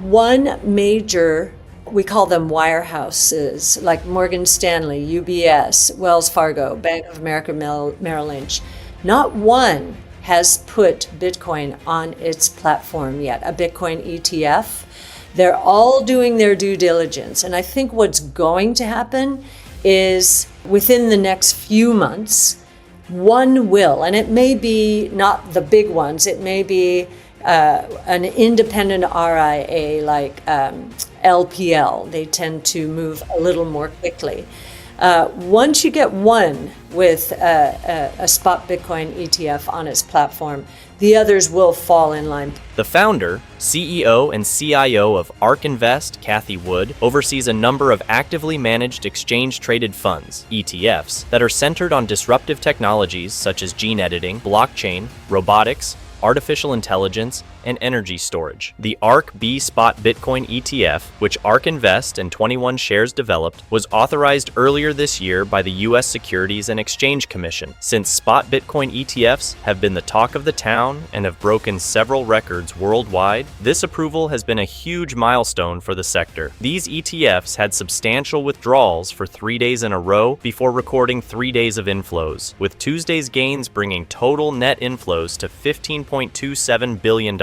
one major, we call them wirehouses, like Morgan Stanley, UBS, Wells Fargo, Bank of America, Merrill Lynch, not one has put Bitcoin on its platform yet, a Bitcoin ETF. They're all doing their due diligence. And I think what's going to happen is within the next few months, one will, and it may be not the big ones, it may be an independent RIA like LPL. They tend to move a little more quickly. Once you get one with a spot Bitcoin ETF on its platform, the others will fall in line. The founder, CEO, and CIO of ARK Invest, Cathie Wood, oversees a number of actively managed exchange-traded funds, ETFs, that are centered on disruptive technologies such as gene editing, blockchain, robotics, artificial intelligence, and energy storage. The ARK B Spot Bitcoin ETF, which ARK Invest and 21 Shares developed, was authorized earlier this year by the U.S. Securities and Exchange Commission. Since spot Bitcoin ETFs have been the talk of the town and have broken several records worldwide, this approval has been a huge milestone for the sector. These ETFs had substantial withdrawals for 3 days in a row before recording 3 days of inflows, with Tuesday's gains bringing total net inflows to $15.27 billion.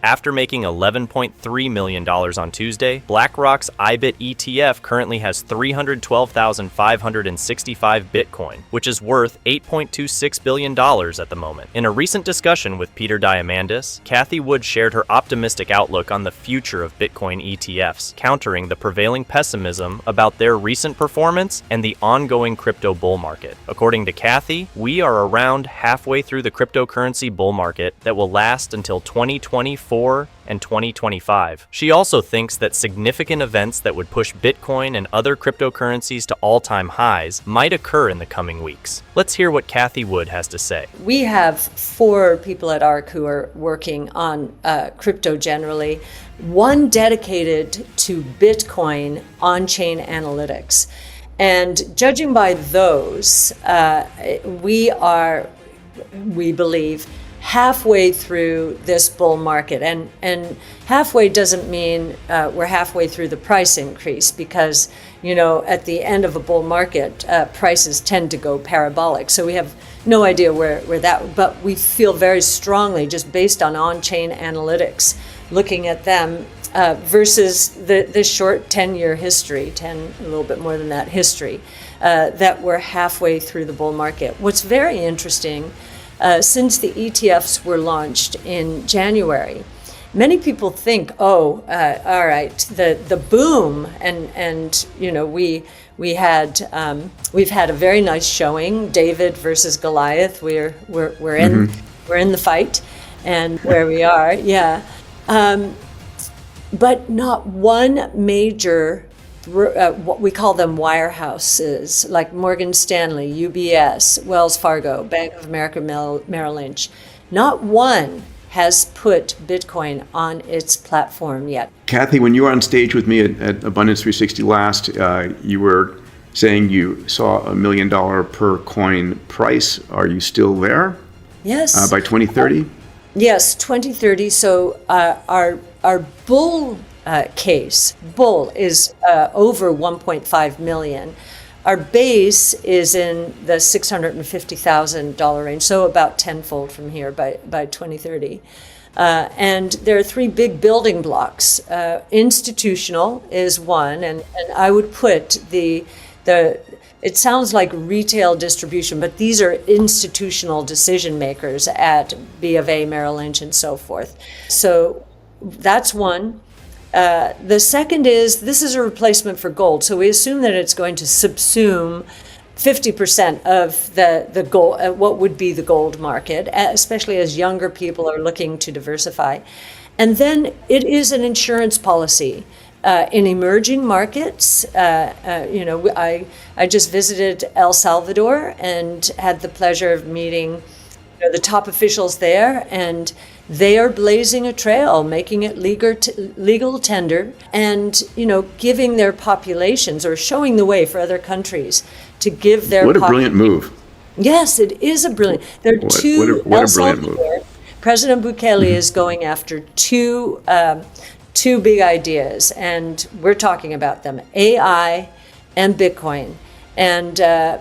After making $11.3 million on Tuesday, BlackRock's IBIT ETF currently has 312,565 Bitcoin, which is worth $8.26 billion at the moment. In a recent discussion with Peter Diamandis, Cathie Wood shared her optimistic outlook on the future of Bitcoin ETFs, countering the prevailing pessimism about their recent performance and the ongoing crypto bull market. According to Cathie, we are around halfway through the cryptocurrency bull market that will last until 2024 and 2025. She also thinks that significant events that would push Bitcoin and other cryptocurrencies to all-time highs might occur in the coming weeks. Let's hear what Cathie Wood has to say. We have 4 people at ARK who are working on crypto generally, one dedicated to Bitcoin on-chain analytics. And judging by those, we believe, halfway through this bull market. And halfway doesn't mean we're halfway through the price increase, because, at the end of a bull market, prices tend to go parabolic. So we have no idea where that, but we feel very strongly, just based on-chain analytics, looking at them versus the short 10-year history, a little bit more than that history, that we're halfway through the bull market. What's very interesting, since the ETFs were launched in January, many people think, all right, the boom, and we've had a very nice showing, David versus Goliath. We're in the fight, and where we are, yeah. But not one major, what we call them wirehouses, like Morgan Stanley, UBS, Wells Fargo, Bank of America, Merrill Lynch, not one has put Bitcoin on its platform yet. Cathie, when you were on stage with me at Abundance 360 last, you were saying you saw $1 million per coin price. Are you still there? Yes. By 2030? Yes, 2030. So our bull case, bull is over 1.5 million. Our base is in the $650,000 range, so about tenfold from here by 2030. And there are 3 big building blocks. Institutional is one, and I would put it sounds like retail distribution, but these are institutional decision makers at B of A, Merrill Lynch, and so forth. So that's one. The second is, this is a replacement for gold. So we assume that it's going to subsume 50% of the gold, what would be the gold market, especially as younger people are looking to diversify. And then it is an insurance policy. In emerging markets, I just visited El Salvador and had the pleasure of meeting the top officials there, and they are blazing a trail, making it legal tender, and giving their populations, or showing the way for other countries to give their. What a brilliant move! Yes, it is a brilliant. There are two. What a brilliant move! President Bukele is going after two two big ideas, and we're talking about them: AI and Bitcoin. And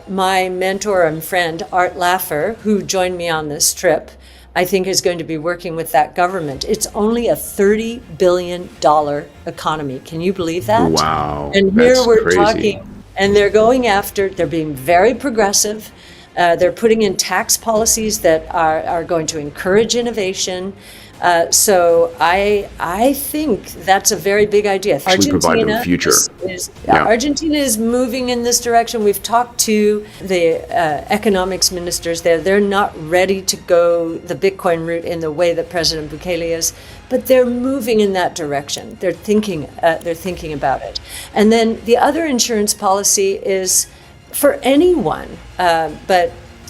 my mentor and friend, Art Laffer, who joined me on this trip, I think is going to be working with that government. It's only a $30 billion economy. Can you believe that? Wow. And here that's we're crazy. talking, and they're going after, they're being very progressive. They're putting in tax policies that are going to encourage innovation. So I think that's a very big idea. Actually provide them a future. Argentina is moving in this direction. We've talked to the economics ministers there. They're not ready to go the Bitcoin route in the way that President Bukele is, but they're moving in that direction. They're thinking about it. And then the other insurance policy is for anyone, and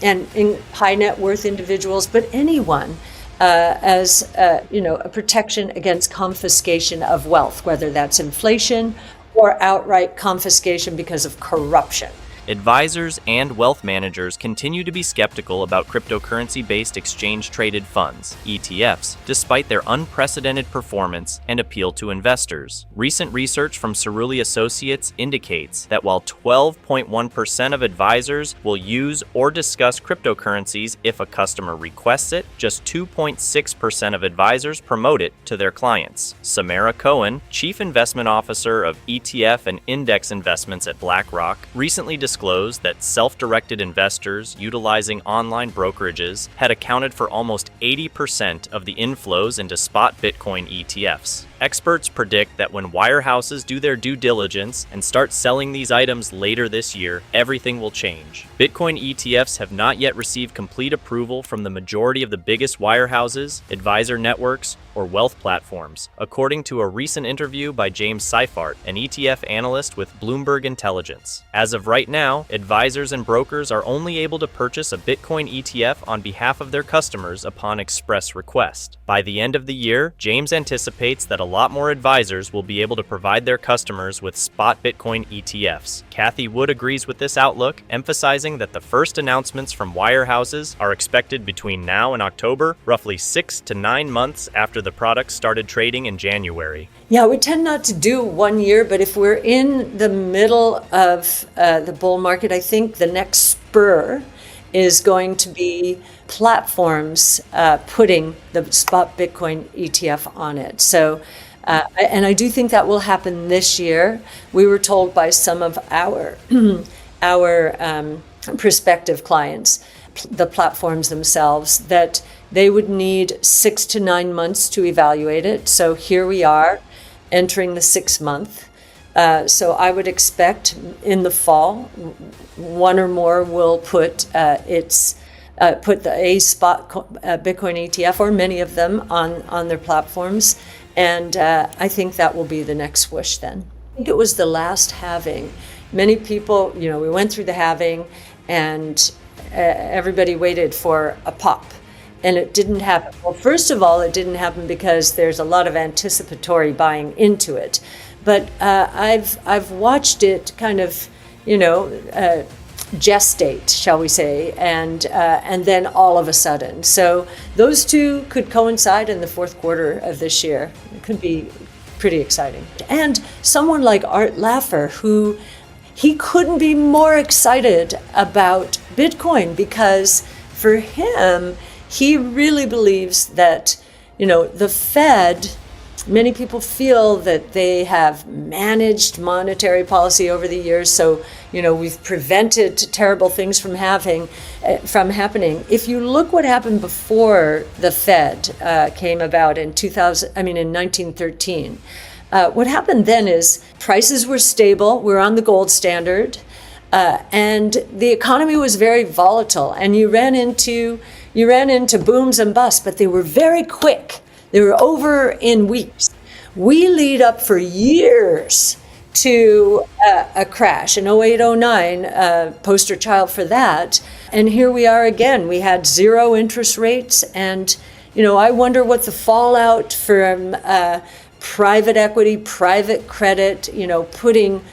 in high net worth individuals, but anyone. As a protection against confiscation of wealth, whether that's inflation or outright confiscation because of corruption. Advisors and wealth managers continue to be skeptical about cryptocurrency-based exchange-traded funds, ETFs, despite their unprecedented performance and appeal to investors. Recent research from Cerulli Associates indicates that while 12.1% of advisors will use or discuss cryptocurrencies if a customer requests it, just 2.6% of advisors promote it to their clients. Samara Cohen, Chief Investment Officer of ETF and Index Investments at BlackRock, recently disclosed that self-directed investors utilizing online brokerages had accounted for almost 80% of the inflows into spot Bitcoin ETFs. Experts predict that when wirehouses do their due diligence and start selling these items later this year, everything will change. Bitcoin ETFs have not yet received complete approval from the majority of the biggest wirehouses, advisor networks, or wealth platforms, according to a recent interview by James Seifert, an ETF analyst with Bloomberg Intelligence. As of right now, advisors and brokers are only able to purchase a Bitcoin ETF on behalf of their customers upon express request. By the end of the year, James anticipates that a lot more advisors will be able to provide their customers with spot Bitcoin ETFs. Cathie Wood agrees with this outlook, emphasizing that the first announcements from wirehouses are expected between now and October, roughly 6 to 9 months after the product started trading in January. Yeah, we tend not to do 1 year, but if we're in the middle of the bull market, I think the next spur is going to be platforms putting the spot Bitcoin ETF on it. So, and I do think that will happen this year. We were told by some of our prospective clients, the platforms themselves, that they would need 6 to 9 months to evaluate it. So here we are, entering the 6th month. So I would expect in the fall, one or more will put a spot Bitcoin ETF, or many of them, on their platforms. And I think that will be the next push then. I think it was the last halving. Many people, we went through the halving and everybody waited for a pop. And it didn't happen. Well, first of all, it didn't happen because there's a lot of anticipatory buying into it. But I've watched it kind of, gestate, shall we say, and then all of a sudden. So those two could coincide in the fourth quarter of this year. It could be pretty exciting. And someone like Art Laffer, who he couldn't be more excited about Bitcoin, because for him, he really believes that, the Fed, many people feel that they have managed monetary policy over the years. So, we've prevented terrible things from happening. If you look what happened before the Fed came about in 1913, what happened then is prices were stable. We're on the gold standard. And the economy was very volatile, and you ran into booms and busts, but they were very quick. They were over in weeks. We lead up for years to a crash in 0809, poster child for that. And here we are again. We had zero interest rates, and I wonder what the fallout from private equity, private credit, putting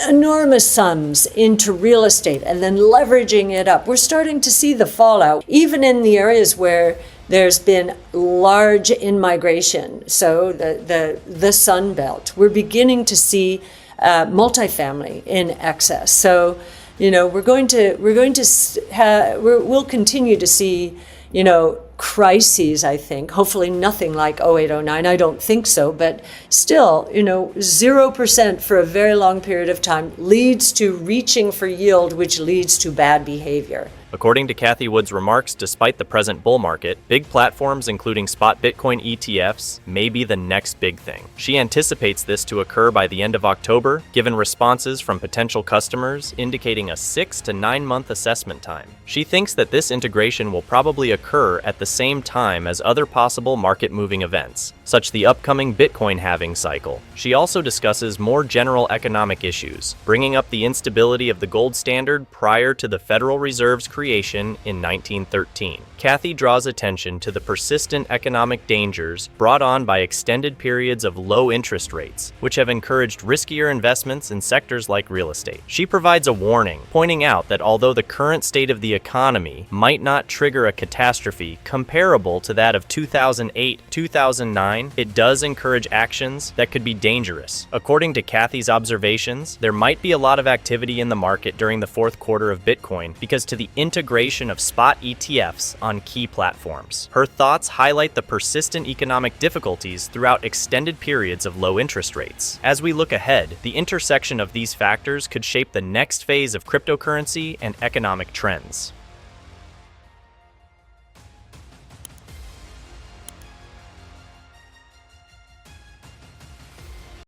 enormous sums into real estate and then leveraging it up. We're starting to see the fallout, even in the areas where There's been large in-migration, so the Sun Belt. We're beginning to see multifamily in excess. So, we'll continue to see, crises, I think. Hopefully nothing like 08, 09. I don't think so, but still, 0% for a very long period of time leads to reaching for yield, which leads to bad behavior. According to Cathie Wood's remarks, despite the present bull market, big platforms including spot Bitcoin ETFs may be the next big thing. She anticipates this to occur by the end of October, given responses from potential customers indicating a 6 to 9 month assessment time. She thinks that this integration will probably occur at the same time as other possible market-moving events, such the upcoming Bitcoin halving cycle. She also discusses more general economic issues, bringing up the instability of the gold standard prior to the Federal Reserve's creation in 1913. Cathie draws attention to the persistent economic dangers brought on by extended periods of low interest rates, which have encouraged riskier investments in sectors like real estate. She provides a warning, pointing out that although the current state of the economy might not trigger a catastrophe comparable to that of 2008-2009, it does encourage actions that could be dangerous. According to Cathie's observations, there might be a lot of activity in the market during the fourth quarter of Bitcoin because to the integration of spot ETFs on key platforms. Her thoughts highlight the persistent economic difficulties throughout extended periods of low interest rates. As we look ahead, the intersection of these factors could shape the next phase of cryptocurrency and economic trends.